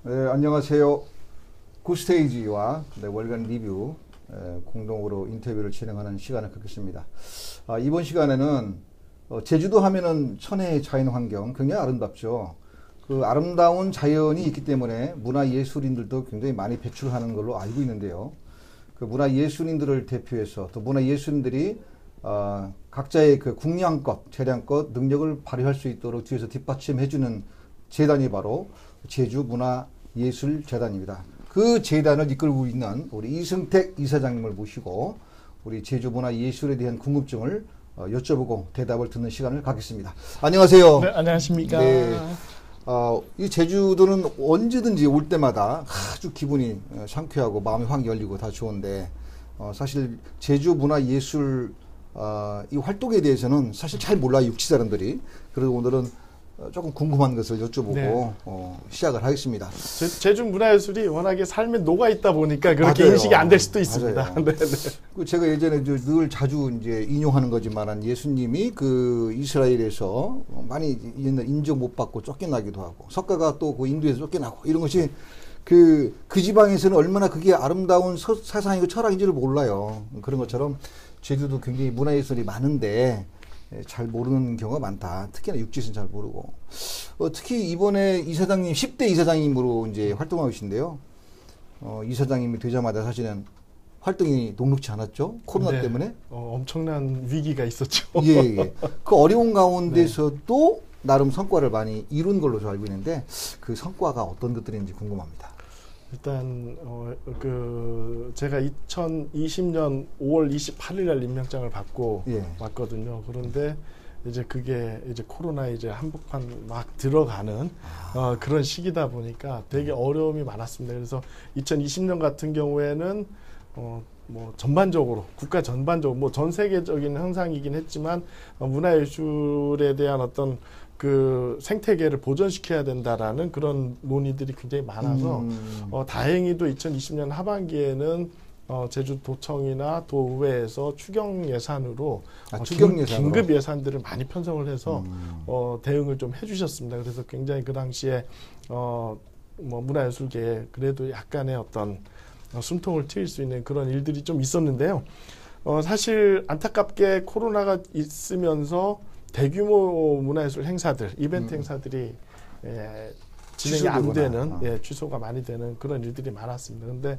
네, 안녕하세요. 굿스테이지와 월간 리뷰 공동으로 인터뷰를 진행하는 시간을 갖겠습니다. 이번 시간에는 제주도 하면은 천혜의 자연 환경 굉장히 아름답죠. 그 아름다운 자연이 있기 때문에 문화예술인들도 굉장히 많이 배출하는 걸로 알고 있는데요. 그 문화예술인들을 대표해서 또 문화예술인들이 각자의 그 국량껏, 재량껏 능력을 발휘할 수 있도록 뒤에서 뒷받침해주는 재단이 바로 제주문화예술재단입니다. 그 재단을 이끌고 있는 우리 이승택 이사장님을 모시고 우리 제주문화예술에 대한 궁금증을 여쭤보고 대답을 듣는 시간을 갖겠습니다. 안녕하세요. 네, 안녕하십니까. 네. 이 제주도는 언제든지 올 때마다 아주 기분이 상쾌하고 마음이 확 열리고 다 좋은데 사실 제주문화예술 이 활동에 대해서는 사실 잘 몰라요, 육지 사람들이. 그래서 오늘은 조금 궁금한 것을 여쭤보고 네. 시작을 하겠습니다. 제주 문화예술이 워낙에 삶에 녹아 있다 보니까 그렇게 맞아요. 인식이 안 될 수도 있습니다. 맞아요. 네, 네. 제가 예전에 늘 자주 이제 인용하는 거지만 예수님이 그 이스라엘에서 많이 옛날 인정 못 받고 쫓겨나기도 하고 석가가 또 그 인도에서 쫓겨나고 이런 것이 그 지방에서는 얼마나 그게 아름다운 사상이고 철학인지를 몰라요. 그런 것처럼 제주도 굉장히 문화예술이 많은데 잘 모르는 경우가 많다. 특히나 육지에서는 잘 모르고. 특히 이번에 이사장님, 10대 이사장님으로 이제 활동하고 계신데요. 이사장님이 되자마자 사실은 활동이 녹록지 않았죠. 코로나 네. 때문에. 엄청난 위기가 있었죠. 예. 그 어려운 가운데서도 나름 성과를 많이 이룬 걸로 저 알고 있는데 그 성과가 어떤 것들인지 궁금합니다. 일단 제가 2020년 5월 28일 날 임명장을 받고 왔거든요. 그런데 이제 그게 이제 코로나 이제 한복판 막 들어가는 그런 시기다 보니까 되게 어려움이 많았습니다. 그래서 2020년 같은 경우에는 뭐 전반적으로 국가 전반적으로 뭐 전 세계적인 현상이긴 했지만 문화예술에 대한 어떤 그 생태계를 보존시켜야 된다라는 그런 논의들이 굉장히 많아서 다행히도 2020년 하반기에는 제주도청이나 도의회에서 추경 예산으로 긴급 예산들을 많이 편성을 해서 대응을 좀 해주셨습니다. 그래서 굉장히 그 당시에 뭐 문화예술계에 그래도 약간의 어떤 숨통을 트일 수 있는 그런 일들이 좀 있었는데요. 사실 안타깝게 코로나가 있으면서 대규모 문화예술 행사들, 이벤트 행사들이 진행이 안 되는, 취소가 많이 되는 그런 일들이 많았습니다. 그런데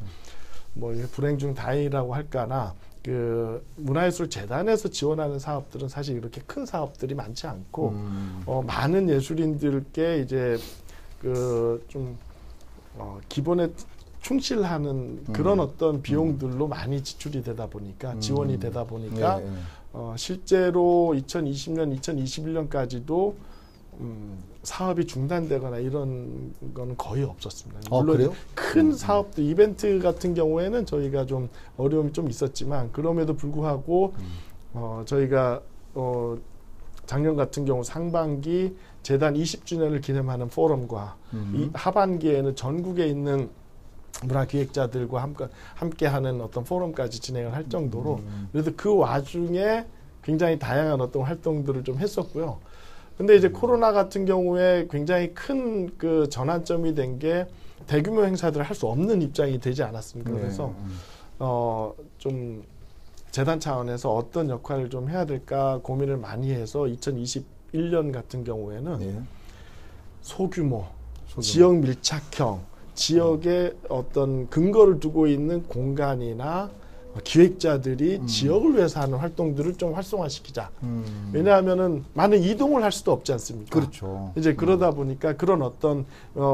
뭐 불행 중 다행이라고 할까나 그 문화예술 재단에서 지원하는 사업들은 사실 이렇게 큰 사업들이 많지 않고 많은 예술인들께 이제 그 좀 기본에 충실하는 그런 어떤 비용들로 많이 지출이 되다 보니까 지원이 되다 보니까 실제로 2020년, 2021년까지도 사업이 중단되거나 이런 건 거의 없었습니다. 물론 그래요? 큰 사업들, 이벤트 같은 경우에는 저희가 좀 어려움이 좀 있었지만 그럼에도 불구하고 저희가 작년 같은 경우 상반기 재단 20주년을 기념하는 포럼과 이 하반기에는 전국에 있는 문화기획자들과 함께하는 어떤 포럼까지 진행을 할 정도로 그래도 그 와중에 굉장히 다양한 어떤 활동들을 좀 했었고요. 근데 이제 코로나 같은 경우에 굉장히 큰 그 전환점이 된 게 대규모 행사들을 할 수 없는 입장이 되지 않았습니까? 그래서 좀 재단 차원에서 어떤 역할을 좀 해야 될까 고민을 많이 해서 2021년 같은 경우에는 소규모, 지역 밀착형 지역에 어떤 근거를 두고 있는 공간이나 기획자들이 지역을 위해서 하는 활동들을 좀 활성화시키자. 왜냐하면은 많은 이동을 할 수도 없지 않습니까? 그렇죠. 이제 그러다 보니까 그런 어떤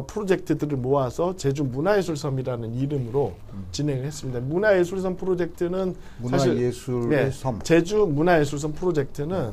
프로젝트들을 모아서 제주 문화예술섬이라는 이름으로 진행을 했습니다. 문화예술섬 프로젝트는 문화예술의 섬. 제주 문화예술섬 프로젝트는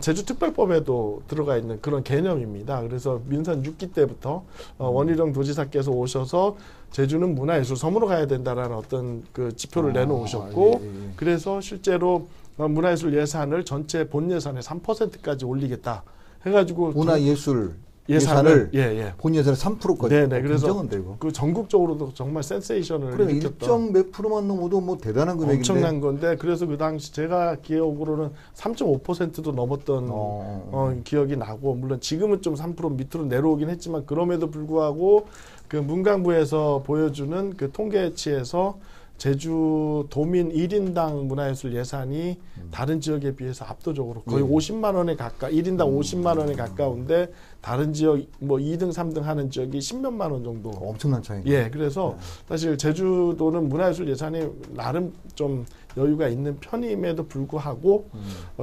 제주특별법에도 들어가 있는 그런 개념입니다. 그래서 민선 6기 때부터 원희룡 도지사께서 오셔서 제주는 문화예술섬으로 가야 된다라는 어떤 그 지표를 내놓으셨고 그래서 실제로 문화예술 예산을 전체 본 예산의 3%까지 올리겠다 해가지고 문화예술 예산을 본 예산의 3%까지. 네네. 그래서 그 전국적으로도 정말 센세이션을 그래 1점 몇 프로만 넘어도 뭐 대단한 금액인데. 엄청난 건데 그래서 그 당시 제가 기억으로는 3.5%도 넘었던 기억이 나고 물론 지금은 좀 3% 밑으로 내려오긴 했지만 그럼에도 불구하고 그 문광부에서 보여주는 그 통계치에서 제주 도민 1인당 문화예술 예산이 다른 지역에 비해서 압도적으로 거의 50만 원에 가까 1인당 50만 원에 가까운데 다른 지역 뭐 2등, 3등 하는 지역이 10몇만 원 정도. 엄청난 차이네요. 예, 그래서 사실 제주도는 문화예술 예산이 나름 좀 여유가 있는 편임에도 불구하고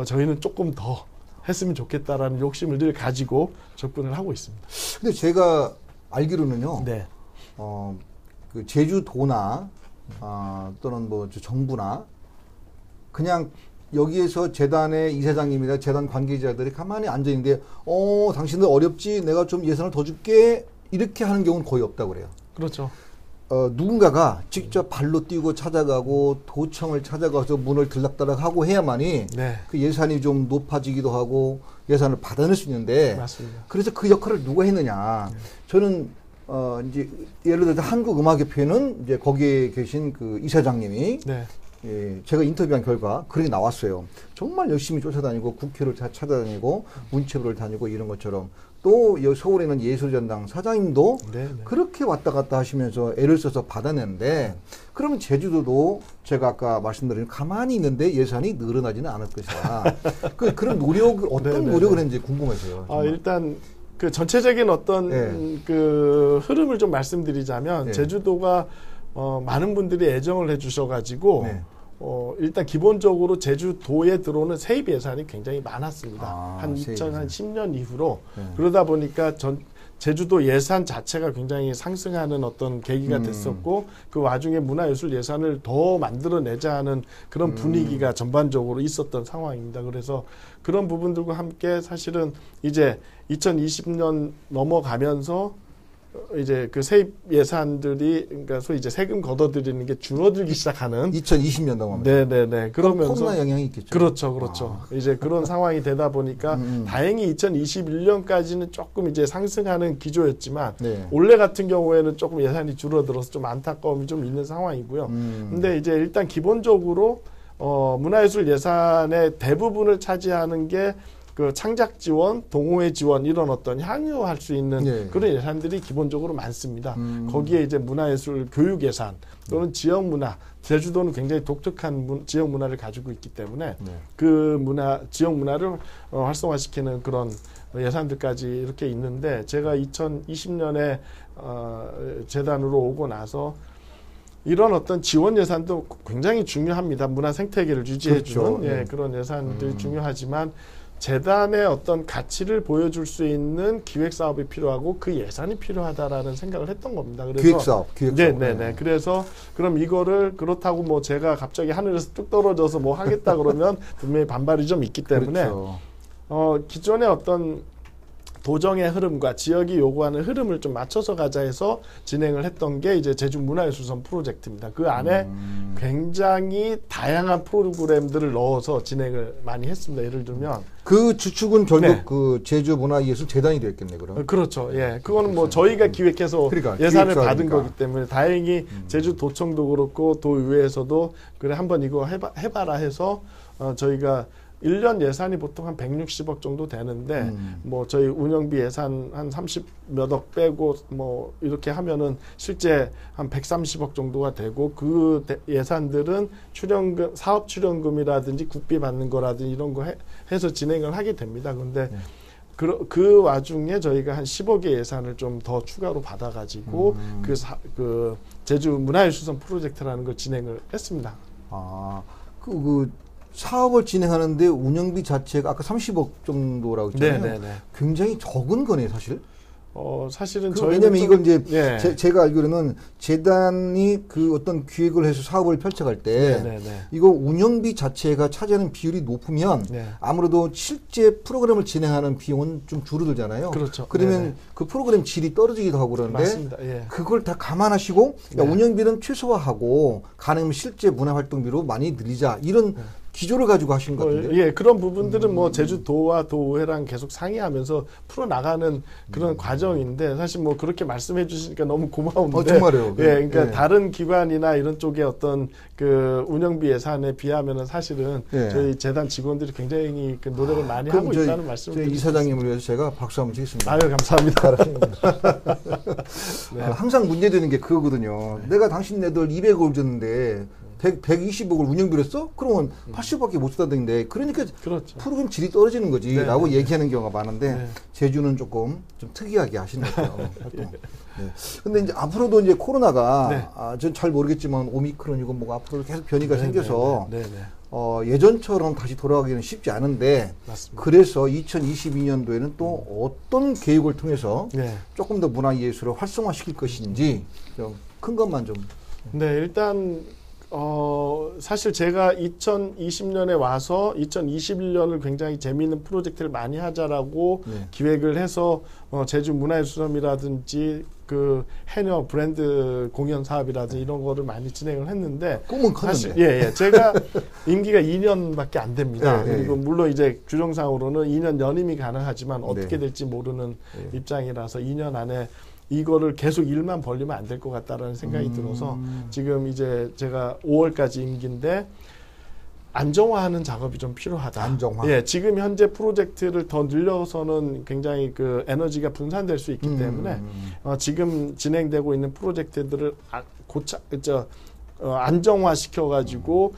저희는 조금 더 했으면 좋겠다라는 욕심을 늘 가지고 접근을 하고 있습니다. 근데 제가 알기로는요. 네. 그 제주도나 또는 뭐 정부나 그냥 여기에서 재단의 이사장님이나 재단 관계자들이 가만히 앉아 있는데 당신들 어렵지 내가 좀 예산을 더 줄게 이렇게 하는 경우는 거의 없다고 그래요. 그렇죠. 누군가가 직접 발로 뛰고 찾아가고 도청을 찾아가서 문을 들락달락하고 해야만이 네. 그 예산이 좀 높아지기도 하고 예산을 받아낼 수 있는데 맞습니다. 그래서 그 역할을 누가 했느냐. 저는 이제 예를 들어서 한국음악협회는 이제 거기에 계신 그 이사장님이 네. 예, 제가 인터뷰한 결과 그렇게 나왔어요. 정말 열심히 쫓아다니고 국회를 찾아다니고 문체부를 다니고 이런 것처럼 또 서울에는 예술전당 사장님도 네. 그렇게 왔다 갔다 하시면서 애를 써서 받아내는데 그러면 제주도도 제가 아까 말씀드린 가만히 있는데 예산이 늘어나지는 않을 것이다. 그런 노력을 어떤 노력을 했는지 궁금해서요. 일단 그 전체적인 어떤 그 흐름을 좀 말씀드리자면 제주도가 많은 분들이 애정을 해주셔가지고 일단 기본적으로 제주도에 들어오는 세입 예산이 굉장히 많았습니다. 한 2010년 이후로 그러다 보니까 제주도 예산 자체가 굉장히 상승하는 어떤 계기가 됐었고 그 와중에 문화예술 예산을 더 만들어내자 하는 그런 분위기가 전반적으로 있었던 상황입니다. 그래서 그런 부분들과 함께 사실은 이제 2020년 넘어가면서 이제 그 세입 예산들이 그러니까 소위 이제 세금 걷어들이는 게 줄어들기 시작하는 2020년 넘어가면서 네네네 그러면서 코로나 영향이 있겠죠. 그렇죠. 이제 그런 상황이 되다 보니까 다행히 2021년까지는 조금 이제 상승하는 기조였지만 올해 같은 경우에는 조금 예산이 줄어들어서 좀 안타까움이 좀 있는 상황이고요. 근데 이제 일단 기본적으로 문화예술 예산의 대부분을 차지하는 게 그 창작 지원, 동호회 지원 이런 어떤 향유할 수 있는 그런 예산들이 기본적으로 많습니다. 거기에 이제 문화예술 교육 예산 또는 지역 문화, 제주도는 굉장히 독특한 지역 문화를 가지고 있기 때문에 그 지역 문화를 활성화시키는 그런 예산들까지 이렇게 있는데 제가 2020년에 재단으로 오고 나서 이런 어떤 지원 예산도 굉장히 중요합니다. 문화 생태계를 유지해주는 그런 예산들이 중요하지만 재단의 어떤 가치를 보여줄 수 있는 기획 사업이 필요하고 그 예산이 필요하다라는 생각을 했던 겁니다. 그래서 기획 사업. 네네네. 그래서 그럼 이거를 그렇다고 뭐 제가 갑자기 하늘에서 뚝 떨어져서 뭐 하겠다 그러면 분명히 반발이 좀 있기 때문에 기존의 어떤 도정의 흐름과 지역이 요구하는 흐름을 좀 맞춰서 가자 해서 진행을 했던 게 이제 제주 문화예술선 프로젝트입니다. 그 안에 굉장히 다양한 프로그램들을 넣어서 진행을 많이 했습니다. 예를 들면 그 주축은 결국 그 제주 문화예술 재단이 되었겠네 그럼. 그렇죠. 예, 그거는 뭐 저희가 기획해서 예산을 받은 거기 때문에 다행히 제주도청도 그렇고 도의회에서도 그래 한번 이거 해봐라 해서 저희가 1년 예산이 보통 한 160억 정도 되는데 뭐 저희 운영비 예산 한 30몇억 빼고 뭐 이렇게 하면은 실제 한 130억 정도가 되고 그 예산들은 출연금, 사업 출연금이라든지 국비 받는 거라든지 이런 거 해서 진행을 하게 됩니다. 근데 그 와중에 저희가 한 10억의 예산을 좀 더 추가로 받아가지고 그 제주 문화예술선 프로젝트라는 걸 진행을 했습니다. 사업을 진행하는데 운영비 자체가 아까 30억 정도라고 했잖아요. 네네네. 굉장히 적은 거네 사실. 사실은 왜냐면 이걸 이제 제가 알기로는 재단이 그 어떤 기획을 해서 사업을 펼쳐갈 때 이거 운영비 자체가 차지하는 비율이 높으면 아무래도 실제 프로그램을 진행하는 비용은 좀 줄어들잖아요. 그렇죠. 그러면 그 프로그램 질이 떨어지기도 하고 그러는데 맞습니다. 그걸 다 감안하시고 운영비는 최소화하고 가능하면 실제 문화활동비로 많이 늘리자 이런 기조를 가지고 하신 것 같은데. 예, 그런 부분들은 뭐 제주도와 도의회랑 계속 상의하면서 풀어나가는 그런 과정인데 사실 뭐 그렇게 말씀해 주시니까 너무 고마운데. 정말요. 예, 그러니까 다른 기관이나 이런 쪽의 어떤 그 운영비 예산에 비하면은 사실은 저희 재단 직원들이 굉장히 그 노력을 많이 하고 있다는 말씀을 드리겠습니다. 이사장님을 위해서 제가 박수 한번 치겠습니다. 아유, 감사합니다. 네. 항상 문제되는 게 그거거든요. 내가 당신네들 200억을 줬는데 120억을 운영비로 써? 그러면 80억밖에 못 쓰다던데. 그러니까 그렇죠. 프로그램 질이 떨어지는 거지. 네, 라고 네. 얘기하는 경우가 많은데 네. 제주는 조금 좀 특이하게 하시는 것 같아요. 활동. 네. 근데 이제 앞으로도 이제 코로나가 전 잘 모르겠지만 오미크론이고 뭐가 앞으로 계속 변이가 생겨서 예전처럼 다시 돌아가기는 쉽지 않은데 맞습니다. 그래서 2022년도에는 또 어떤 계획을 통해서 조금 더 문화예술을 활성화시킬 것인지 좀 큰 것만 좀. 네, 일단 사실 제가 2020년에 와서 2021년을 굉장히 재미있는 프로젝트를 많이 하자라고 기획을 해서 제주 문화예술섬이라든지 그 해녀 브랜드 공연 사업이라든지 이런 거를 많이 진행을 했는데 꿈은 컸는데. 제가 임기가 2년밖에 안 됩니다. 그리고 물론 이제 규정상으로는 2년 연임이 가능하지만 어떻게 될지 모르는 입장이라서 2년 안에 이거를 계속 일만 벌리면 안 될 것 같다라는 생각이 들어서 지금 이제 제가 5월까지 임기인데 안정화하는 작업이 좀 필요하다. 안정화. 예, 지금 현재 프로젝트를 더 늘려서는 굉장히 그 에너지가 분산될 수 있기 때문에 지금 진행되고 있는 프로젝트들을 안정화 시켜가지고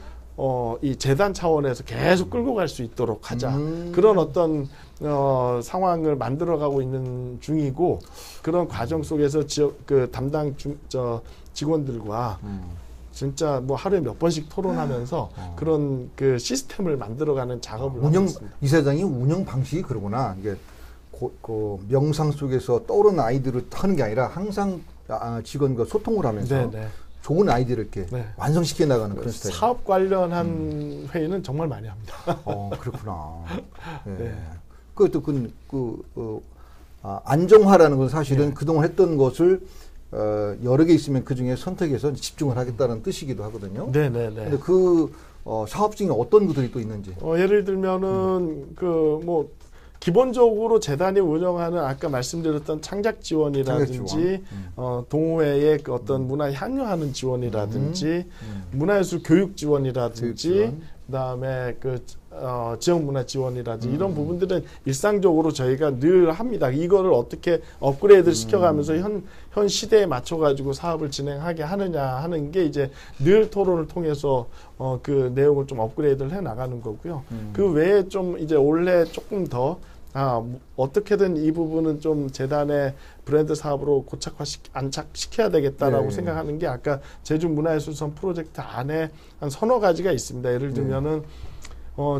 이 재단 차원에서 계속 끌고 갈 수 있도록 하자. 그런 어떤 상황을 만들어가고 있는 중이고 그런 과정 속에서 그 담당 직원들과 진짜 뭐 하루에 몇 번씩 토론하면서 그런 그 시스템을 만들어가는 작업을 하고 있습니다. 이사장이 운영 방식이 그러구나. 이게 그 명상 속에서 떠오르는 아이디어를 하는 게 아니라 항상 직원과 소통을 하면서 좋은 아이디어를 이렇게 완성시켜 나가는 그런 스타일. 사업 관련한 회의는 정말 많이 합니다. 그렇구나. 그것도 안정화라는 건 사실은 그동안 했던 것을 여러 개 있으면 그 중에 선택해서 집중을 하겠다는 뜻이기도 하거든요. 근데 그 사업 중에 어떤 것들이 또 있는지. 예를 들면은 기본적으로 재단이 운영하는 아까 말씀드렸던 창작 지원이라든지 동호회의 그 어떤 문화 향유하는 지원이라든지 문화예술 교육 지원이라든지 그다음에 그 지역 문화 지원이라든지 이런 부분들은 일상적으로 저희가 늘 합니다. 이거를 어떻게 업그레이드를 시켜가면서 현 시대에 맞춰가지고 사업을 진행하게 하느냐 하는 게 이제 늘 토론을 통해서 그 내용을 좀 업그레이드를 해 나가는 거고요. 그 외에 좀 이제 올해 조금 더 어떻게든 이 부분은 좀 재단의 브랜드 사업으로 안착시켜야 되겠다라고 생각하는 게 아까 제주 문화예술섬 프로젝트 안에 한 서너 가지가 있습니다. 예를 들면은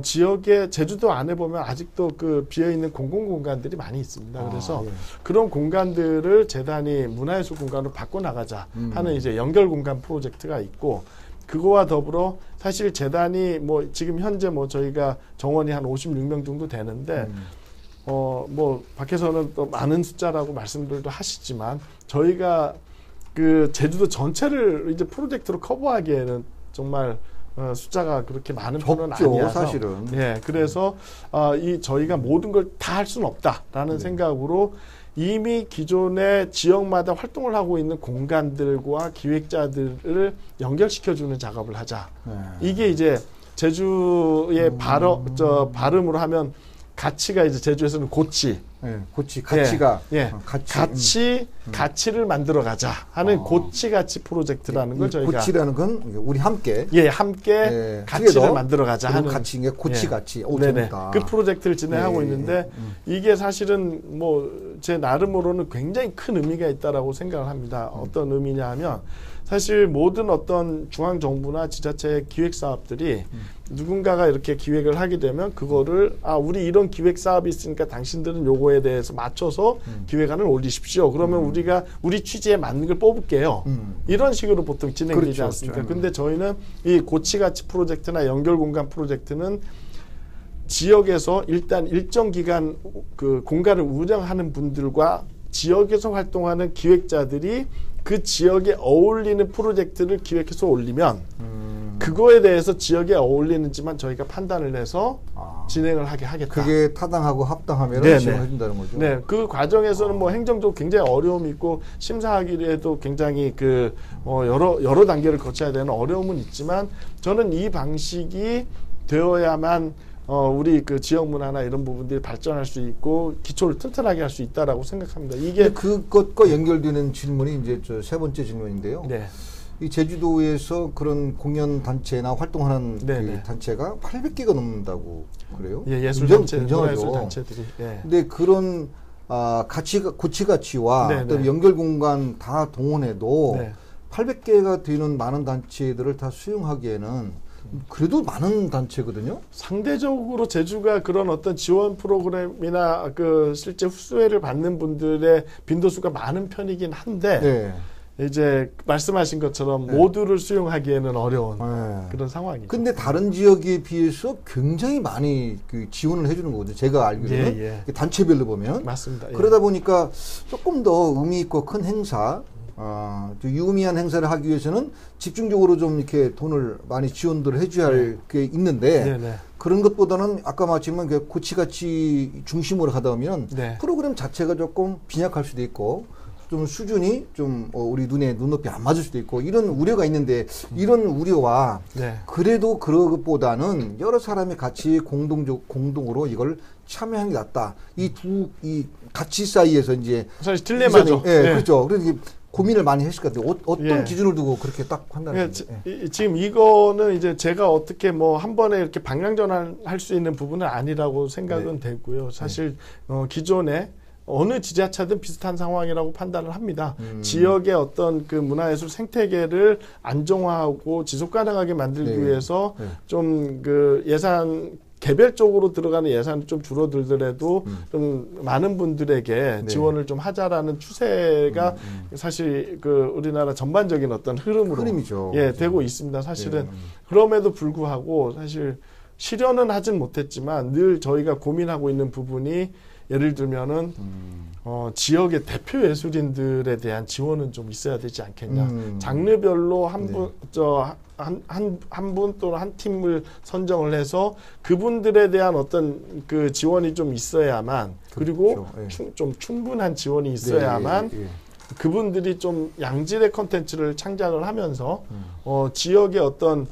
지역에 제주도 안에 보면 아직도 그 비어있는 공공공간들이 많이 있습니다. 그래서 그런 공간들을 재단이 문화예술 공간으로 바꿔나가자 하는 이제 연결 공간 프로젝트가 있고 그거와 더불어 사실 재단이 지금 현재 저희가 정원이 한 56명 정도 되는데 밖에서는 또 많은 숫자라고 말씀들도 하시지만 저희가 그 제주도 전체를 이제 프로젝트로 커버하기에는 정말 숫자가 그렇게 많은 편은 아니어서 사실은. 그래서 저희가 모든 걸 다 할 수는 없다라는 생각으로 이미 기존의 지역마다 활동을 하고 있는 공간들과 기획자들을 연결시켜주는 작업을 하자. 이게 이제 제주의 발음으로 하면 가치가 이제 제주에서는 고치. 가치가. 가치를 만들어 가자 하는 고치 가치 프로젝트라는 걸 저희가. 고치라는 건 우리 함께. 함께 가치를 만들어 가자 하는. 가치인 게 고치 가치. 그 프로젝트를 진행하고 있는데 이게 사실은 제 나름으로는 굉장히 큰 의미가 있다라고 생각을 합니다. 어떤 의미냐 하면 사실 모든 어떤 중앙정부나 지자체의 기획 사업들이 누군가가 이렇게 기획을 하게 되면 그거를 우리 이런 기획 사업이 있으니까 당신들은 요거에 대해서 맞춰서 기획안을 올리십시오. 그러면 우리가 우리 취지에 맞는 걸 뽑을게요. 이런 식으로 보통 진행되지 않습니까? 근데 저희는 이 고치가치 프로젝트나 연결공간 프로젝트는 지역에서 일단 일정 기간 그 공간을 운영하는 분들과 지역에서 활동하는 기획자들이 그 지역에 어울리는 프로젝트를 기획해서 올리면 그거에 대해서 지역에 어울리는지만 저희가 판단을 해서 진행을 하게 하겠다. 그게 타당하고 합당하면 지원해 준다는 거죠. 네, 그 과정에서는 뭐 행정적으로 굉장히 어려움이 있고 심사하기에도 굉장히 여러 단계를 거쳐야 되는 어려움은 있지만 저는 이 방식이 되어야만 우리 그 지역 문화나 이런 부분들이 발전할 수 있고 기초를 튼튼하게 할 수 있다라고 생각합니다. 이게 그것과 연결되는 질문이 이제 저 세 번째 질문인데요. 네. 이 제주도에서 그런 공연 단체나 활동하는 그 단체가 800개가 넘는다고 그래요? 예, 예술 단체, 굉장하죠. 단체들이. 예. 근데 그런 고치가치와 어떤 연결 공간 다 동원해도 800개가 되는 많은 단체들을 다 수용하기에는 그래도 많은 단체거든요. 상대적으로 제주가 그런 어떤 지원 프로그램이나 그 실제 후수혜를 받는 분들의 빈도수가 많은 편이긴 한데 이제 말씀하신 것처럼 모두를 수용하기에는 어려운 그런 상황이죠. 근데 다른 지역에 비해서 굉장히 많이 그 지원을 해주는 거거든요. 제가 알기로는 단체별로 보면 맞습니다. 그러다 보니까 조금 더 의미 있고 큰 행사. 유의미한 행사를 하기 위해서는 집중적으로 좀 이렇게 돈을 많이 지원들을 해줘야 할 게 있는데 그런 것보다는 아까 말했지만 그 고치가치 중심으로 가다 보면 프로그램 자체가 조금 빈약할 수도 있고 좀 수준이 좀 우리 눈높이 안 맞을 수도 있고 이런 우려가 있는데 이런 우려와 그래도 그것보다는 여러 사람이 같이 공동으로 이걸 참여하는 게 낫다. 이 가치 사이에서 이제 사실 딜레마죠. 그렇죠. 그래서 고민을 많이 했을 것 같아요. 어떤 기준을 두고 그렇게 딱 판단하시나요? 지금 이거는 이제 제가 어떻게 뭐 한 번에 이렇게 방향 전환할 수 있는 부분은 아니라고 생각은 되고요. 사실 기존에 어느 지자체든 비슷한 상황이라고 판단을 합니다. 지역의 어떤 그 문화예술 생태계를 안정화하고 지속 가능하게 만들기 위해서 좀 그 예산 개별적으로 들어가는 예산이 좀 줄어들더라도 좀 많은 분들에게 지원을 좀 하자라는 추세가 사실 그 우리나라 전반적인 어떤 흐름이죠. 되고 있습니다. 사실은 그럼에도 불구하고 사실 실현은 하진 못했지만 늘 저희가 고민하고 있는 부분이 예를 들면은 지역의 대표 예술인들에 대한 지원은 좀 있어야 되지 않겠냐. 장르별로 한 분 또는 한 팀을 선정을 해서 그분들에 대한 어떤 그 지원이 좀 있어야만 그리고 좀 충분한 지원이 있어야만 그분들이 좀 양질의 콘텐츠를 창작을 하면서 지역의 어떤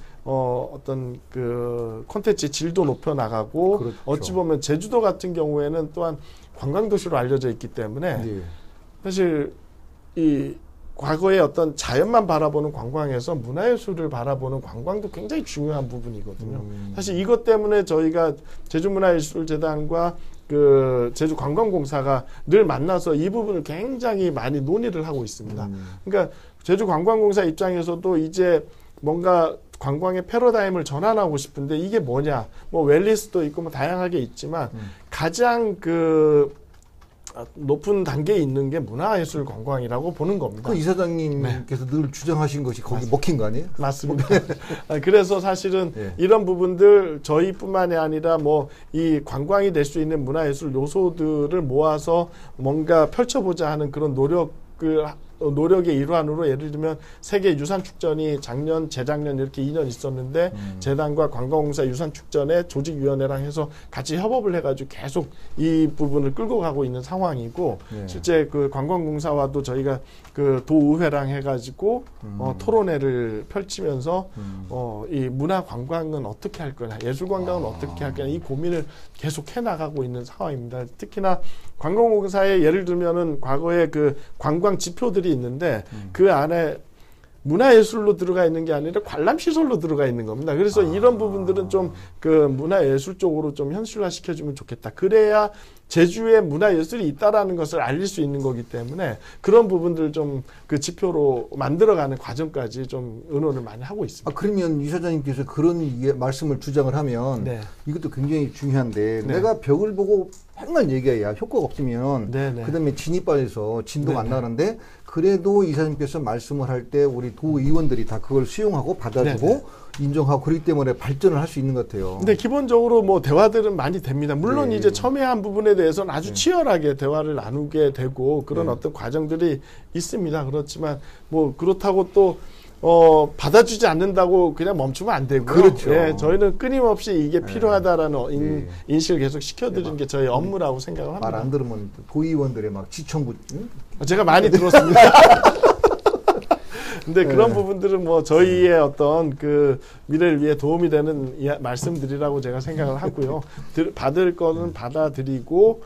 그 콘텐츠 질도 높여 나가고 어찌 보면 제주도 같은 경우에는 또한 관광도시로 알려져 있기 때문에 사실 이 과거의 어떤 자연만 바라보는 관광에서 문화예술을 바라보는 관광도 굉장히 중요한 부분이거든요. 사실 이것 때문에 저희가 제주문화예술재단과 그 제주관광공사가 늘 만나서 이 부분을 굉장히 많이 논의를 하고 있습니다. 그러니까 제주관광공사 입장에서도 이제 뭔가 관광의 패러다임을 전환하고 싶은데 이게 뭐냐? 뭐 웰리스도 있고 뭐 다양하게 있지만 가장 그 높은 단계에 있는 게 문화예술 관광이라고 보는 겁니다. 그 이사장님께서 늘 주장하신 것이 거기 먹힌 거 아니에요? 맞습니다. 그래서 사실은 이런 부분들 저희뿐만이 아니라 뭐 이 관광이 될 수 있는 문화예술 요소들을 모아서 뭔가 펼쳐보자 하는 그런 노력의 일환으로 예를 들면 세계 유산축전이 작년, 재작년 이렇게 2년 있었는데 재단과 관광공사 유산축전의 조직위원회랑 해서 같이 협업을 해가지고 계속 이 부분을 끌고 가고 있는 상황이고 실제 그 관광공사와도 저희가 그 도의회랑 해가지고 토론회를 펼치면서 이 문화관광은 어떻게 할 거냐, 예술관광은 어떻게 할 거냐 이 고민을 계속 해나가고 있는 상황입니다. 특히나 관광공사에 예를 들면은 과거에 그 관광 지표들이 있는데 그 안에 문화예술로 들어가 있는 게 아니라 관람시설로 들어가 있는 겁니다. 그래서 이런 부분들은 좀 그 문화예술 쪽으로 좀 현실화시켜주면 좋겠다. 그래야 제주에 문화예술이 있다라는 것을 알릴 수 있는 거기 때문에 그런 부분들 좀 그 지표로 만들어가는 과정까지 좀 의논을 많이 하고 있습니다. 그러면 이사장님께서 그런 말씀을 주장을 하면 이것도 굉장히 중요한데 내가 벽을 보고 맨날 얘기해야 효과가 없으면 그다음에 진입반에서 진도가 안 나가는데 그래도 이사님께서 말씀을 할 때 우리 도의원들이 다 그걸 수용하고 받아주고 인정하고 그렇기 때문에 발전을 할 수 있는 것 같아요. 근데 기본적으로 뭐 대화들은 많이 됩니다. 물론 이제 첨예한 부분에 대해서는 아주 치열하게 대화를 나누게 되고 그런 어떤 과정들이 있습니다. 그렇지만 뭐 그렇다고 또 받아주지 않는다고 그냥 멈추면 안 되고요. 그렇죠. 예, 저희는 끊임없이 이게 필요하다라는 인식을 계속 시켜드리는 게 저희 업무라고 생각을 합니다. 말 안 들으면 도의원들의 막 지청구. 응? 제가 많이 들었습니다. 근데 그런 부분들은 뭐 저희의 어떤 그 미래를 위해 도움이 되는 말씀들이라고 제가 생각을 하고요. 받을 거는 받아들이고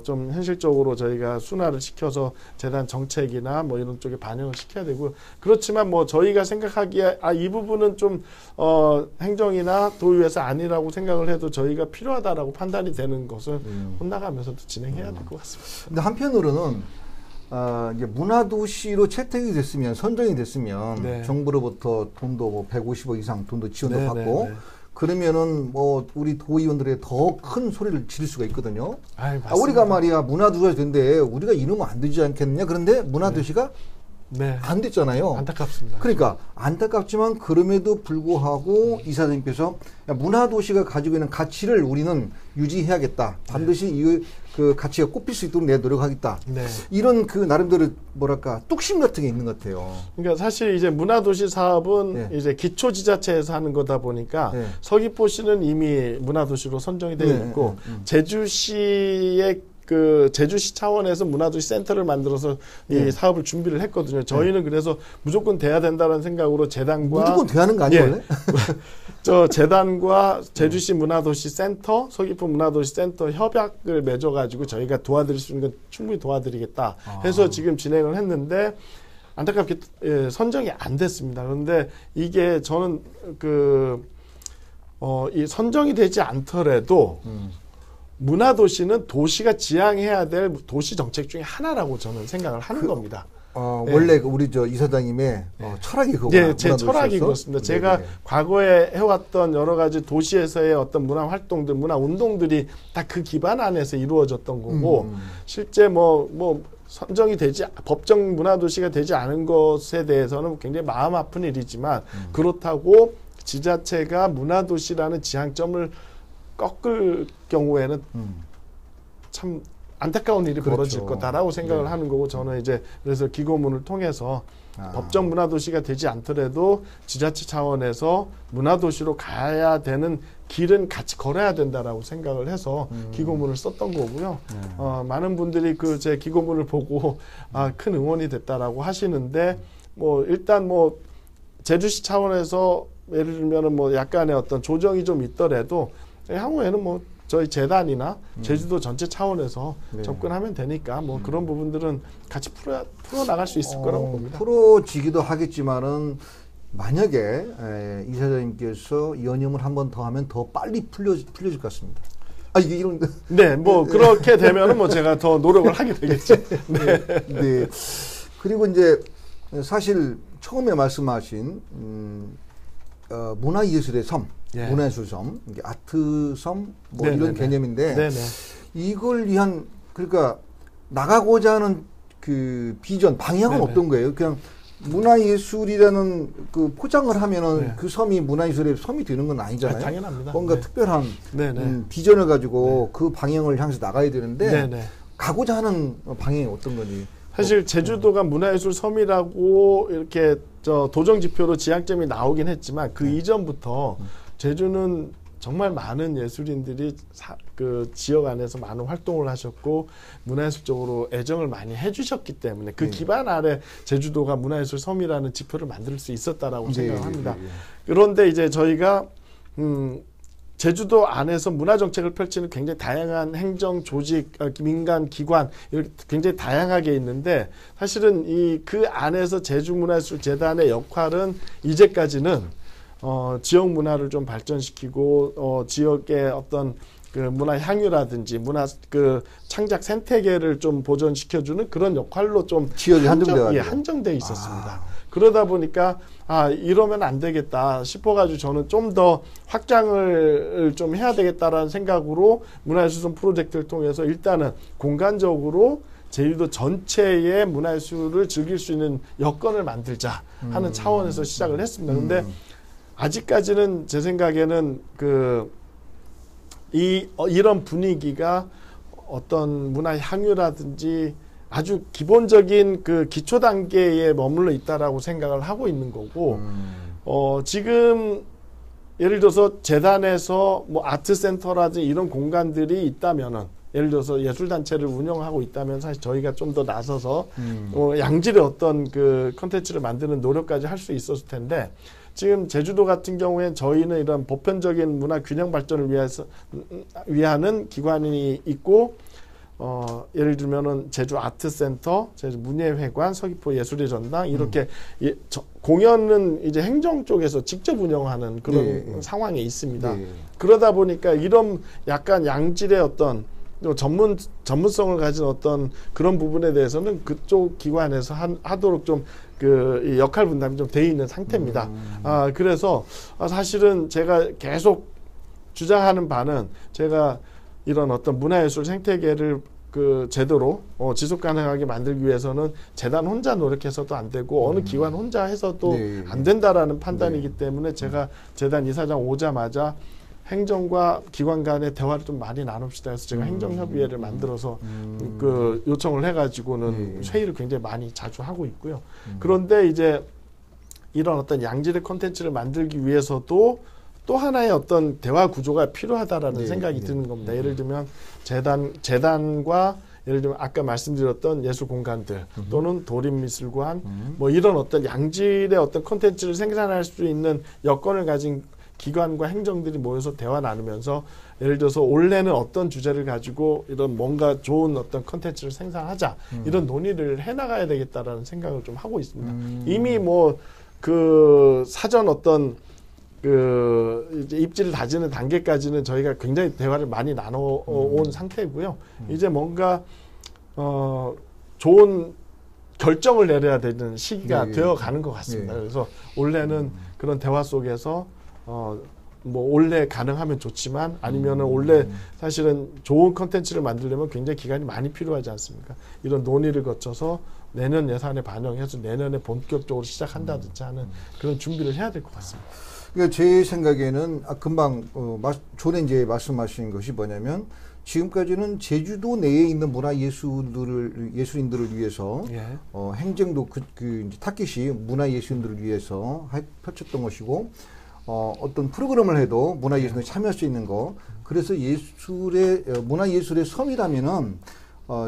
좀 현실적으로 저희가 순화를 시켜서 재단 정책이나 뭐 이런 쪽에 반영을 시켜야 되고, 그렇지만 뭐 저희가 생각하기에 이 부분은 좀 행정이나 도의회에서 아니라고 생각을 해도 저희가 필요하다라고 판단이 되는 것을 혼나가면서도 진행해야 될 것 같습니다. 근데 한편으로는 이제 문화도시로 채택이 됐으면, 선정이 됐으면, 네. 정부로부터 돈도 뭐 150억 이상 돈도 지원도 네, 받고, 네. 그러면은 뭐 우리 도의원들의 더 큰 소리를 지를 수가 있거든요. 우리가 말이야 문화도시가 된데 우리가 이러면 안 되지 않겠느냐. 그런데 문화도시가 네. 안 됐잖아요. 안타깝습니다. 그러니까 안타깝지만 그럼에도 불구하고 이사장님께서 문화도시가 가지고 있는 가치를 우리는 유지해야겠다. 반드시 그 가치가 꼽힐 수 있도록 내 노력하겠다. 네. 이런 그 나름대로 뭐랄까 뚝심 같은 게 있는 것 같아요. 그러니까 사실 이제 문화도시 사업은 이제 기초지자체에서 하는 거다 보니까 서귀포시는 이미 문화도시로 선정이 되어 있고 제주시의 그 제주시 차원에서 문화도시 센터를 만들어서 이 사업을 준비를 했거든요. 저희는 그래서 무조건 돼야 된다는 생각으로 재단과 무조건 돼야하는 거 아니에요? 원래? 저 재단과 제주시 문화도시 센터, 서귀포 문화도시 센터 협약을 맺어가지고 저희가 도와드릴 수 있는 건 충분히 도와드리겠다 해서 지금 진행을 했는데 안타깝게 선정이 안 됐습니다. 그런데 이게 저는 이 선정이 되지 않더라도 문화도시는 도시가 지향해야 될 도시 정책 중에 하나라고 저는 생각을 하는 겁니다. 원래 우리 이사장님의 철학이 그거구나. 네, 제 철학이 그렇습니다. 제가 과거에 해왔던 여러 가지 도시에서의 어떤 문화 활동들, 문화 운동들이 다 그 기반 안에서 이루어졌던 거고, 실제 뭐 선정이 되지, 법정 문화도시가 되지 않은 것에 대해서는 굉장히 마음 아픈 일이지만, 그렇다고 지자체가 문화도시라는 지향점을 꺾을 경우에는 참 안타까운 일이 벌어질 거다라고 생각을 하는 거고, 저는 이제 그래서 기고문을 통해서 법정 문화도시가 되지 않더라도 지자체 차원에서 문화도시로 가야 되는 길은 같이 걸어야 된다라고 생각을 해서 기고문을 썼던 거고요. 많은 분들이 그 제 기고문을 보고 큰 응원이 됐다라고 하시는데, 뭐 일단 뭐 제주시 차원에서 예를 들면은 뭐 약간의 어떤 조정이 좀 있더라도 향후에는 뭐 저희 재단이나 제주도 전체 차원에서 접근하면 되니까 뭐 그런 부분들은 같이 풀어 나갈 수 있을 거라고 봅니다. 풀어지기도 하겠지만은 만약에 이사장님께서 연임을 한 번 더 하면 더 빨리 풀려질 것 같습니다. 이게 이런. 네, 뭐 그렇게 되면은 뭐 제가 더 노력을 하게 되겠죠. 네. 네. 그리고 이제 사실 처음에 말씀하신 문화예술의 섬. 문화예술 섬, 아트 섬, 뭐 이런 개념인데, 이걸 위한, 그러니까 나가고자 하는 그 비전, 방향은 어떤 거예요? 그냥 문화예술이라는 그 포장을 하면은 그 섬이 문화예술의 섬이 되는 건 아니잖아요. 당연합니다. 뭔가 특별한 비전을 가지고 그 방향을 향해서 나가야 되는데, 가고자 하는 방향이 어떤 거지? 사실 제주도가 문화예술 섬이라고 이렇게 도정 지표로 지향점이 나오긴 했지만 그 이전부터 제주는 정말 많은 예술인들이 그 지역 안에서 많은 활동을 하셨고 문화예술적으로 애정을 많이 해주셨기 때문에 그 기반 아래 제주도가 문화예술 섬이라는 지표를 만들 수 있었다라고 생각을 합니다. 그런데 이제 저희가 제주도 안에서 문화정책을 펼치는 굉장히 다양한 행정, 조직, 민간, 기관 이렇게 굉장히 다양하게 있는데 사실은 그 안에서 제주문화예술재단의 역할은 이제까지는 지역 문화를 좀 발전시키고 지역의 어떤 그 문화 향유라든지 문화 그 창작 생태계를 좀 보존시켜주는 그런 역할로 좀 한정돼 있었습니다. 그러다 보니까 이러면 안 되겠다 싶어가지고 저는 좀 더 확장을 좀 해야 되겠다라는 생각으로 문화예술섬 프로젝트를 통해서 일단은 공간적으로 제주도 전체의 문화예술을 즐길 수 있는 여건을 만들자 하는 차원에서 시작을 했습니다. 그런데 아직까지는 제 생각에는 이런 분위기가 어떤 문화 향유라든지 아주 기본적인 그 기초 단계에 머물러 있다라고 생각을 하고 있는 거고, 지금 예를 들어서 재단에서 뭐 아트센터라든지 이런 공간들이 있다면은, 예를 들어서 예술단체를 운영하고 있다면 사실 저희가 좀 더 나서서 양질의 어떤 그 컨텐츠를 만드는 노력까지 할 수 있었을 텐데, 지금 제주도 같은 경우엔 저희는 이런 보편적인 문화 균형 발전을 위하는 기관이 있고, 예를 들면은 제주 아트센터, 제주 문예회관, 서귀포 예술의 전당 이렇게 공연은 이제 행정 쪽에서 직접 운영하는 그런 상황에 있습니다. 그러다 보니까 이런 약간 양질의 어떤 전문성을 가진 어떤 그런 부분에 대해서는 그쪽 기관에서 하도록 좀 그 역할 분담이 좀 돼 있는 상태입니다. 그래서 사실은 제가 계속 주장하는 바는, 제가 이런 어떤 문화예술 생태계를 그 제대로 지속 가능하게 만들기 위해서는 재단 혼자 노력해서도 안 되고 어느 기관 혼자 해서도 안 된다라는 판단이기 때문에 제가 재단 이사장 오자마자 행정과 기관 간의 대화를 좀 많이 나눕시다 해서 제가 행정협의회를 만들어서 그 요청을 해가지고는 회의를 굉장히 많이 자주 하고 있고요. 그런데 이제 이런 어떤 양질의 콘텐츠를 만들기 위해서도 또 하나의 어떤 대화 구조가 필요하다라는 생각이 드는 겁니다. 예를 들면 재단과 예를 들면 아까 말씀드렸던 예술 공간들 또는 도립미술관 뭐 이런 어떤 양질의 어떤 콘텐츠를 생산할 수 있는 여건을 가진 기관과 행정들이 모여서 대화 나누면서, 예를 들어서 올해는 어떤 주제를 가지고 이런 뭔가 좋은 어떤 컨텐츠를 생산하자 이런 논의를 해나가야 되겠다라는 생각을 좀 하고 있습니다. 이미 뭐 그 사전 어떤 그 이제 입지를 다지는 단계까지는 저희가 굉장히 대화를 많이 나눠온 상태고요. 이제 뭔가 좋은 결정을 내려야 되는 시기가 되어가는 것 같습니다. 그래서 올해는 그런 대화 속에서 뭐 올해 가능하면 좋지만 아니면은 올해 사실은 좋은 컨텐츠를 만들려면 굉장히 기간이 많이 필요하지 않습니까? 이런 논의를 거쳐서 내년 예산에 반영해서 내년에 본격적으로 시작한다든지 하는 그런 준비를 해야 될 것 같습니다. 그러니까 제 생각에는 금방 전에 이제 말씀하신 것이 뭐냐면, 지금까지는 제주도 내에 있는 예술인들을 위해서 행정도 이제 타깃이 문화예술인들을 위해서 펼쳤던 것이고, 어떤 프로그램을 해도 문화예술에 참여할 수 있는 거. 그래서 문화예술의 섬이라면은,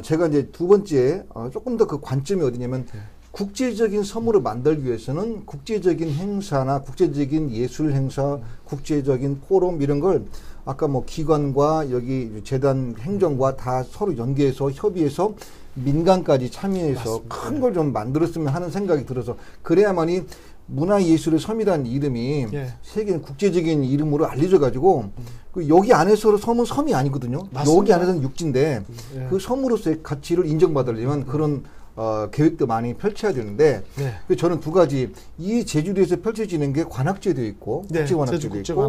제가 이제 두 번째, 조금 더 그 관점이 어디냐면, 국제적인 섬으로 만들기 위해서는 국제적인 행사나 국제적인 예술 행사, 국제적인 포럼 이런 걸 아까 뭐 기관과 여기 재단 행정과 다 서로 연계해서 협의해서 민간까지 참여해서 큰 걸 좀 만들었으면 하는 생각이 들어서, 그래야만이 문화예술의 섬이라는 이름이 세계 국제적인 이름으로 알려져 가지고 여기 안에서 섬은 섬이 아니거든요. 맞습니다. 여기 안에서는 육지인데 그 섬으로서의 가치를 인정받으려면 그런 계획도 많이 펼쳐야 되는데, 저는 두 가지, 이 제주도에서 펼쳐지는 게 관악제도 있고 국제관악제도 있고,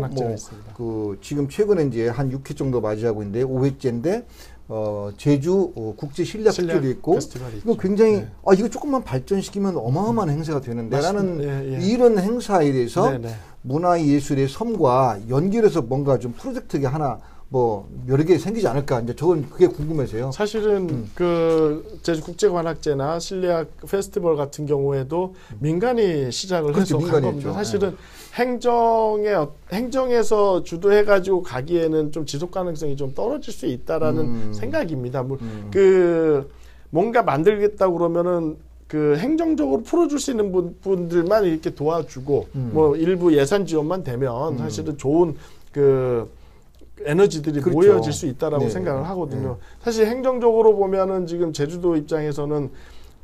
뭐 지금 최근에 이제 한 6회 정도 맞이하고 있는데 5회째인데 제주 국제실력축제도 있고, 이거 굉장히 이거 조금만 발전시키면 어마어마한 행사가 되는데 라는 이런 행사에 대해서 문화예술의 섬과 연결해서 뭔가 좀 프로젝트가 하나 뭐 여러 개 생기지 않을까, 이제 저건 그게 궁금해서요. 사실은 그 제주 국제관악제나 실내악 페스티벌 같은 경우에도 민간이 시작을 해서 간 겁니다. 사실은 행정에서 주도해가지고 가기에는 좀 지속 가능성이 좀 떨어질 수 있다라는 생각입니다. 그 뭔가 만들겠다고 그러면은 그 행정적으로 풀어줄 수 있는 분들만 이렇게 도와주고 뭐 일부 예산 지원만 되면 사실은 좋은 그 에너지들이 모여질 수 있다라고 생각을 하거든요. 사실 행정적으로 보면은 지금 제주도 입장에서는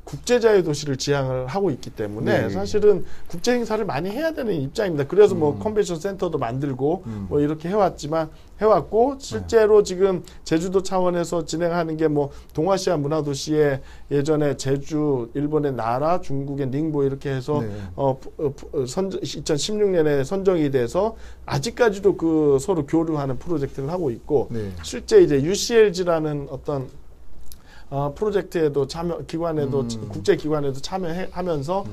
국제자유 도시를 지향을 하고 있기 때문에 사실은 국제 행사를 많이 해야 되는 입장입니다. 그래서 뭐 컨벤션 센터도 만들고 뭐 이렇게 해왔고, 실제로 지금 제주도 차원에서 진행하는 게 뭐 동아시아 문화도시에 예전에 제주, 일본의 나라, 중국의 닝보 이렇게 해서 2016년에 선정이 돼서 아직까지도 그 서로 교류하는 프로젝트를 하고 있고, 실제 이제 UCLG라는 어떤 프로젝트에도 기관에도 국제기관에도 참여하면서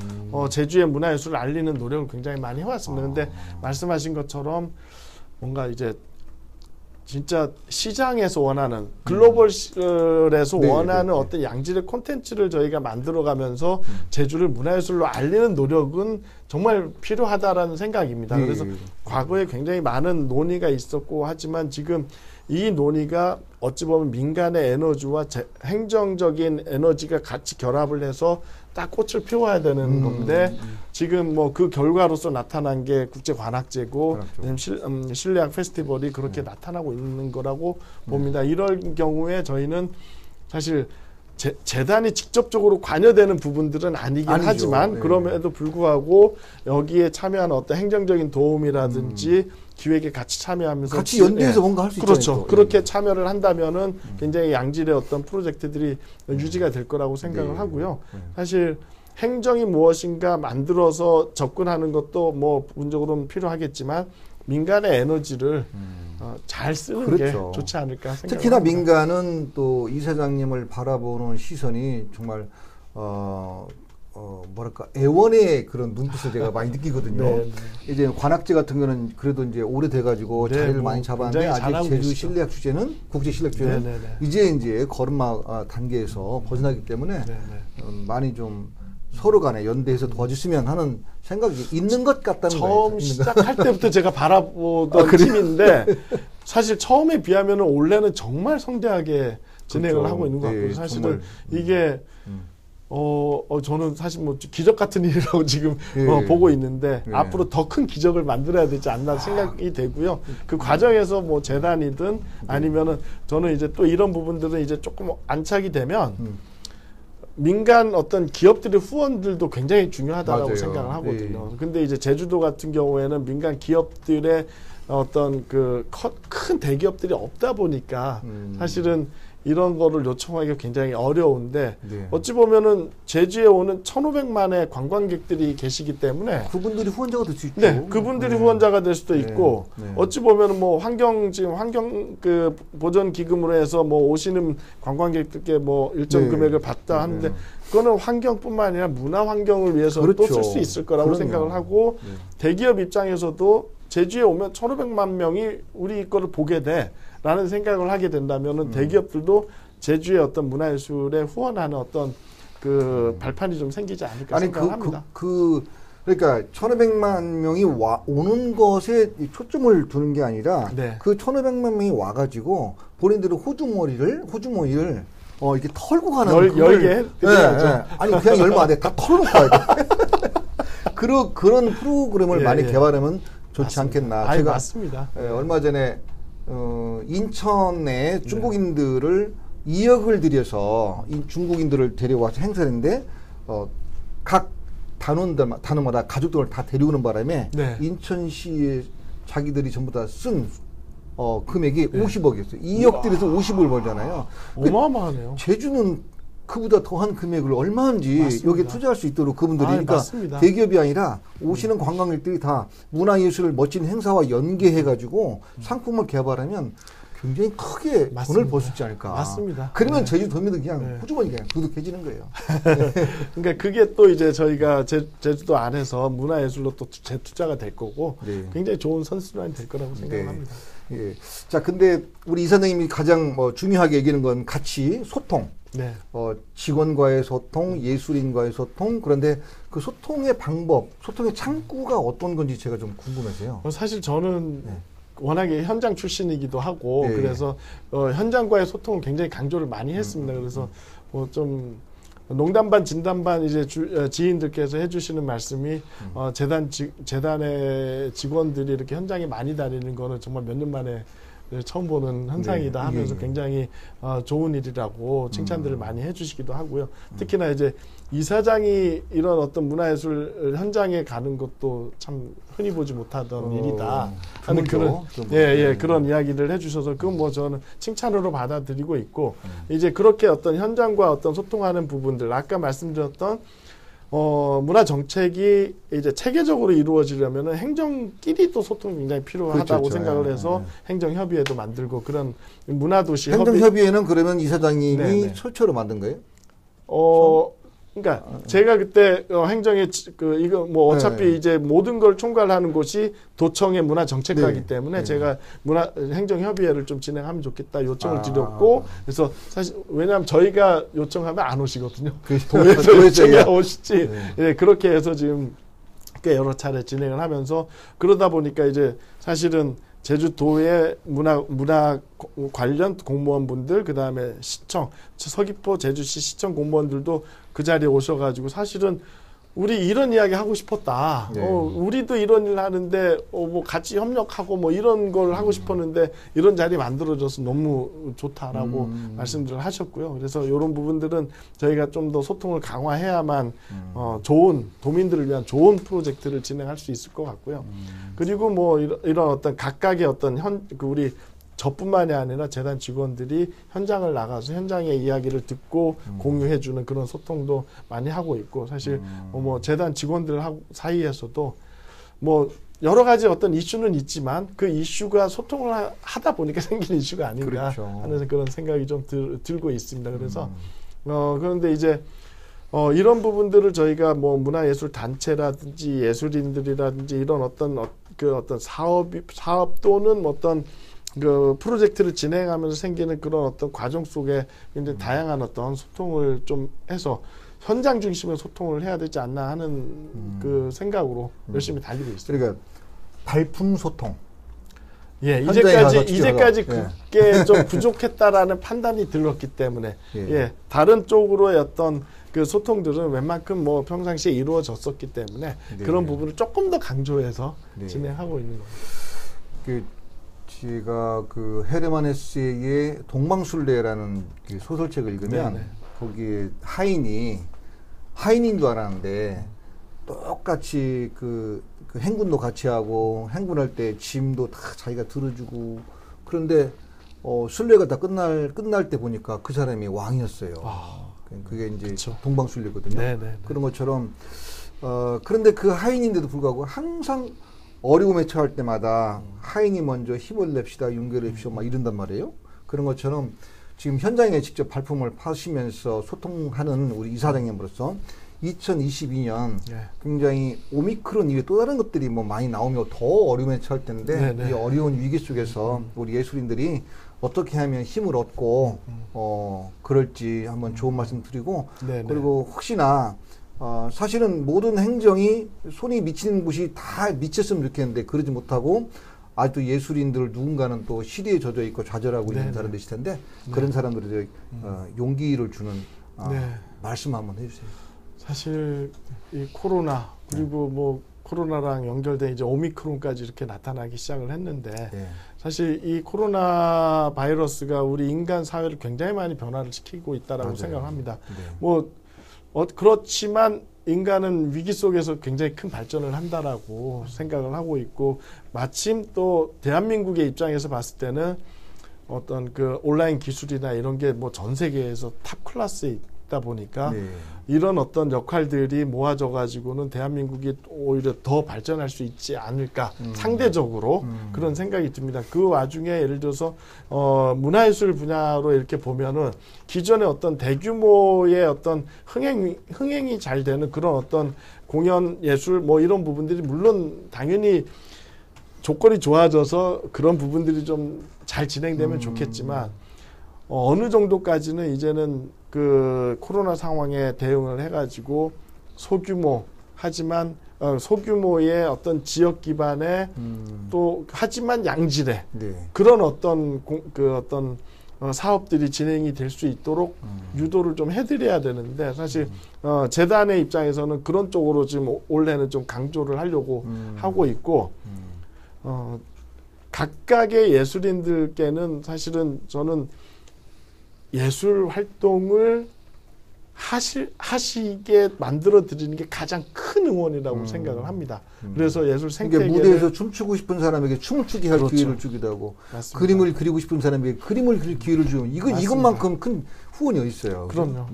제주의 문화예술을 알리는 노력을 굉장히 많이 해왔습니다. 근데 말씀하신 것처럼 뭔가 이제 진짜 시장에서 원하는 글로벌에서 원하는 어떤 양질의 콘텐츠를 저희가 만들어가면서 제주를 문화예술로 알리는 노력은 정말 필요하다라는 생각입니다. 그래서 과거에 굉장히 많은 논의가 있었고 하지만 지금 이 논의가 어찌 보면 민간의 에너지와 행정적인 에너지가 같이 결합을 해서 딱 꽃을 피워야 되는 건데 지금 뭐 그 결과로서 나타난 게 국제관악제고 실내악 페스티벌이 그렇게 나타나고 있는 거라고 봅니다. 이럴 경우에 저희는 사실 재단이 직접적으로 관여되는 부분들은 아니긴 하지만 그럼에도 불구하고 여기에 참여하는 어떤 행정적인 도움이라든지 기획에 같이 참여하면서 같이 연대해서 뭔가 할 수 있잖아요. 그렇죠. 그렇게 참여를 한다면은 굉장히 양질의 어떤 프로젝트들이 유지가 될 거라고 생각을 하고요. 사실 행정이 무엇인가 만들어서 접근하는 것도 뭐 부분적으로는 필요하겠지만 민간의 에너지를 잘 쓰는 게 좋지 않을까 생각합니다. 특히나 민간은 또 이사장님을 바라보는 시선이 정말 뭐랄까 애원의 그런 눈빛을 제가 많이 느끼거든요. 이제 관악제 같은 거는 그래도 이제 오래돼 가지고 자리를 많이 잡았는데 아직 제주 실내악 축제는 국제 실내악 축제는 이제 걸음마 단계에서 벗어나기 때문에 많이 좀 서로 간에 연대해서 도와주시면 하는 생각이 있는 것 같다는 거예요. 처음 시작할 때부터 제가 바라보던 팀인데 사실 처음에 비하면 올해는 정말 성대하게 진행을 하고 있는 것 같고요. 사실은 이게 저는 사실 뭐 기적 같은 일이라고 지금 보고 있는데 앞으로 더 큰 기적을 만들어야 되지 않나 생각이 되고요. 그 과정에서 뭐 재단이든 아니면은 저는 이제 또 이런 부분들은 이제 조금 안착이 되면 민간 어떤 기업들의 후원들도 굉장히 중요하다고 생각을 하거든요. 근데 이제 제주도 같은 경우에는 민간 기업들의 어떤 그 큰 대기업들이 없다 보니까 사실은 이런 거를 요청하기가 굉장히 어려운데 어찌 보면은 제주에 오는 1,500만의 관광객들이 계시기 때문에 그분들이 후원자가 될 수 있죠. 그분들이 후원자가 될 수도 있고 어찌 보면은 뭐 환경 그 보전 기금으로 해서 뭐 오시는 관광객들께 뭐 일정 금액을 받다 하는데 그거는 환경뿐만 아니라 문화 환경을 위해서 또 쓸 수 있을 거라고 생각을 하고 대기업 입장에서도 제주에 오면 1,500만 명이 우리 거를 보게 돼라는 생각을 하게 된다면은 대기업들도 제주의 어떤 문화예술에 후원하는 어떤 그 발판이 좀 생기지 않을까 생각을 합니다. 그러니까 1,500만 명이 오는 것에 초점을 두는 게 아니라 그 1,500만 명이 와가지고 본인들의 호주머니를 이렇게 털고 가는 열게 아니 그냥 열면 안 돼. 다 털어놓고 와야 돼. 그런 프로그램을 많이 개발하면 좋지 않겠나. 제가 맞습니다. 얼마 전에 인천에 중국인들을 2억을 들여서 중국인들을 데려와서 행사를 했는데 각 단원마다 가족들을 다 데려오는 바람에 인천시에 자기들이 전부 다 쓴 금액이 50억이었어요. 2억 들여서 50을 벌잖아요. 어마어마하네요. 제주는 그보다 더한 금액을 얼마인지 여기에 투자할 수 있도록 그분들이 그러니까 대기업이 아니라 오시는 관광객들이 다 문화예술을 멋진 행사와 연계해가지고 상품을 개발하면 굉장히 크게 돈을 벌 수 있지 않을까. 맞습니다. 그러면 제주도민들 그냥 호주머니 그냥 두둑해지는 거예요. 그러니까 그게 또 이제 저희가 제주도 안에서 문화예술로 또 재투자가 될 거고 굉장히 좋은 선순환이 될 거라고 생각합니다. 자, 근데 우리 이사장님이 가장 중요하게 얘기하는 건 같이 소통. 직원과의 소통, 예술인과의 소통. 그런데 그 소통의 방법, 소통의 창구가 어떤 건지 제가 좀 궁금해서요. 사실 저는 워낙에 현장 출신이기도 하고 그래서 현장과의 소통을 굉장히 강조를 많이 했습니다. 그래서 뭐 좀 농담 반 진담 반 이제 지인들께서 해주시는 말씀이 재단의 직원들이 이렇게 현장에 많이 다니는 거는 정말 몇 년 만에 처음 보는 현상이다 하면서 굉장히 좋은 일이라고 칭찬들을 많이 해주시기도 하고요. 특히나 이제 이사장이 이런 어떤 문화예술 현장에 가는 것도 참 흔히 보지 못하던 일이다 하는 그런 이야기를 해주셔서 그건 뭐 저는 칭찬으로 받아들이고 있고 이제 그렇게 어떤 현장과 어떤 소통하는 부분들 아까 말씀드렸던 문화 정책이 이제 체계적으로 이루어지려면은 행정끼리도 소통이 굉장히 필요하다고 생각을 해서 행정협의회도 만들고 그런 문화도시 행정협의회는 그러면 이사장님이 최초로 만든 거예요? 그러니까 제가 그때 행정에 이거 뭐 어차피 네. 이제 모든 걸 총괄하는 곳이 도청의 문화정책과이기 네. 때문에 네. 제가 행정협의회를 좀 진행하면 좋겠다 요청을 드렸고 그래서 사실 왜냐하면 저희가 요청하면 안 오시거든요. 도에서 요청이 오시지. 네. 네, 그렇게 해서 지금 꽤 여러 차례 진행을 하면서 그러다 보니까 이제 사실은 제주도의 문화 관련 공무원분들 그다음에 시청 서귀포 제주시 시청 공무원들도 그 자리에 오셔가지고 사실은 우리 이런 이야기 하고 싶었다. 네. 우리도 이런 일 하는데 뭐 같이 협력하고 뭐 이런 걸 하고 싶었는데 이런 자리 만들어져서 너무 좋다라고 말씀들을 하셨고요. 그래서 이런 부분들은 저희가 좀 더 소통을 강화해야만 좋은 도민들을 위한 좋은 프로젝트를 진행할 수 있을 것 같고요. 그리고 뭐 이런 어떤 각각의 어떤 우리 저뿐만이 아니라 재단 직원들이 현장을 나가서 현장의 이야기를 듣고 공유해주는 그런 소통도 많이 하고 있고 사실 뭐 재단 직원들 사이에서도 뭐 여러 가지 어떤 이슈는 있지만 그 이슈가 소통을 하다 보니까 생긴 이슈가 아닌가 그렇죠. 하는 그런 생각이 좀 들고 있습니다. 그래서 그런데 이제 이런 부분들을 저희가 뭐 문화예술 단체라든지 예술인들이라든지 이런 어떤 사업 또는 어떤 그 프로젝트를 진행하면서 생기는 그런 어떤 과정 속에 굉장히 다양한 어떤 소통을 좀 해서 현장 중심의 소통을 해야 되지 않나 하는 그 생각으로 열심히 달리고 있습니다. 그러니까 발품 소통. 예, 이제까지 그게 좀 부족했다라는 판단이 들었기 때문에 예, 다른 쪽으로의 어떤 그 소통들은 웬만큼 뭐 평상시에 이루어졌었기 때문에 그런 부분을 조금 더 강조해서 진행하고 있는 겁니다. 제가 그 헤르만 헤세의 동방술래라는 그 소설책을 읽으면 거기에 하인인 줄 알았는데 똑같이 그 행군도 같이 하고 행군할 때 짐도 다 자기가 들어주고 그런데 순례가 다 끝날 때 보니까 그 사람이 왕이었어요. 그게 이제 그쵸. 동방술래거든요. 네네. 그런 것처럼 그런데 그 하인인데도 불구하고 항상 어려움에 처할 때마다 하인이 먼저 힘을 냅시다, 용기를 냅시다, 막 이런단 말이에요. 그런 것처럼 지금 현장에 직접 발품을 파시면서 소통하는 우리 이사장님으로서 2022년 굉장히 오미크론 이외에 또 다른 것들이 뭐 많이 나오면 더 어려움에 처할 텐데 이 어려운 위기 속에서 우리 예술인들이 어떻게 하면 힘을 얻고 그럴지 한번 좋은 말씀 드리고 그리고 혹시나 사실은 모든 행정이 손이 미치는 곳이 다 미쳤으면 좋겠는데 그러지 못하고 아직도 예술인들 누군가는 또 시리에 젖어 있고 좌절하고 있는 사람들 있을 텐데 그런 사람들에 용기를 주는 말씀 한번 해주세요. 사실 이 코로나 그리고 뭐 코로나랑 연결된 이제 오미크론까지 이렇게 나타나기 시작을 했는데 사실 이 코로나 바이러스가 우리 인간 사회를 굉장히 많이 변화를 시키고 있다라고 생각합니다. 뭐 그렇지만 인간은 위기 속에서 굉장히 큰 발전을 한다라고 생각을 하고 있고 마침 또 대한민국의 입장에서 봤을 때는 어떤 그 온라인 기술이나 이런 게 뭐 전 세계에서 탑 클래스에 있다 보니까 이런 어떤 역할들이 모아져 가지고는 대한민국이 오히려 더 발전할 수 있지 않을까 상대적으로 그런 생각이 듭니다. 그 와중에 예를 들어서 문화예술 분야로 이렇게 보면은 기존의 어떤 대규모의 어떤 흥행이 잘 되는 그런 어떤 공연 예술 뭐 이런 부분들이 물론 당연히 조건이 좋아져서 그런 부분들이 좀 잘 진행되면 좋겠지만 어느 정도까지는 이제는 그 코로나 상황에 대응을 해가지고 소규모 하지만 소규모의 어떤 지역 기반의 또 하지만 양질의 그런 어떤 사업들이 진행이 될 수 있도록 유도를 좀 해드려야 되는데 사실 재단의 입장에서는 그런 쪽으로 지금 올해는 좀 강조를 하려고 하고 있고 각각의 예술인들께는 사실은 저는 예술 활동을 하시게 만들어 드리는 게 가장 큰 응원이라고 생각을 합니다. 그래서 예술 생태계를 무대에서 춤추고 싶은 사람에게 춤을 추게 할 기회를 주기도 하고 맞습니다. 그림을 그리고 싶은 사람에게 그림을 그릴 기회를 주면 이것만큼 큰 후원이 어디 있어요. 그럼요.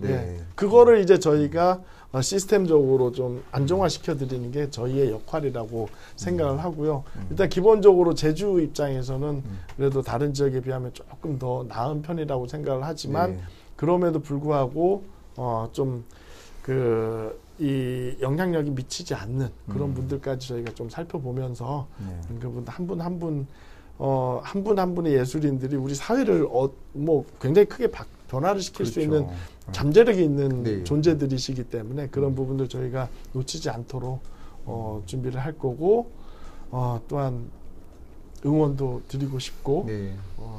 그거를 이제 저희가 시스템적으로 좀 안정화시켜 드리는 게 저희의 역할이라고 생각을 하고요. 일단 기본적으로 제주 입장에서는 그래도 다른 지역에 비하면 조금 더 나은 편이라고 생각을 하지만 그럼에도 불구하고 좀 이 영향력이 미치지 않는 그런 분들까지 저희가 좀 살펴보면서 그분 한 분 한 분 한 분의 예술인들이 우리 사회를 뭐 굉장히 크게 변화를 시킬 수 있는 잠재력이 있는 존재들이시기 때문에 그런 부분들 저희가 놓치지 않도록 준비를 할 거고 또한 응원도 드리고 싶고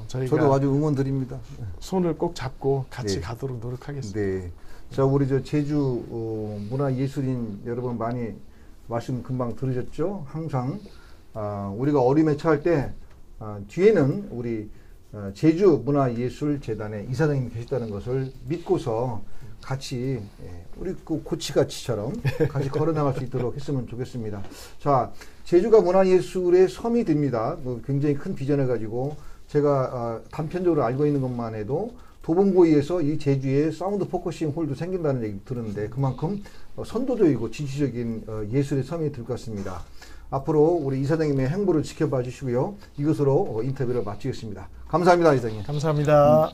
저희가 저도 아주 응원 드립니다. 손을 꼭 잡고 같이 가도록 노력하겠습니다. 네. 자, 우리 제주 문화예술인 여러분 많이 말씀 금방 들으셨죠? 항상 우리가 어림에 처할 때 뒤에는 우리 제주문화예술재단의 이사장님이 계시다는 것을 믿고서 같이 우리 그 고치같이처럼 같이 걸어나갈 수 있도록 했으면 좋겠습니다. 자, 제주가 문화예술의 섬이 됩니다. 굉장히 큰 비전을 가지고 제가 단편적으로 알고 있는 것만 해도 도봉구이에서 이 제주에 사운드 포커싱 홀도 생긴다는 얘기 들었는데 그만큼 선도적이고 진취적인 예술의 섬이 될 것 같습니다. 앞으로 우리 이사장님의 행보를 지켜봐 주시고요. 이것으로 인터뷰를 마치겠습니다. 감사합니다, 이사장님. 감사합니다.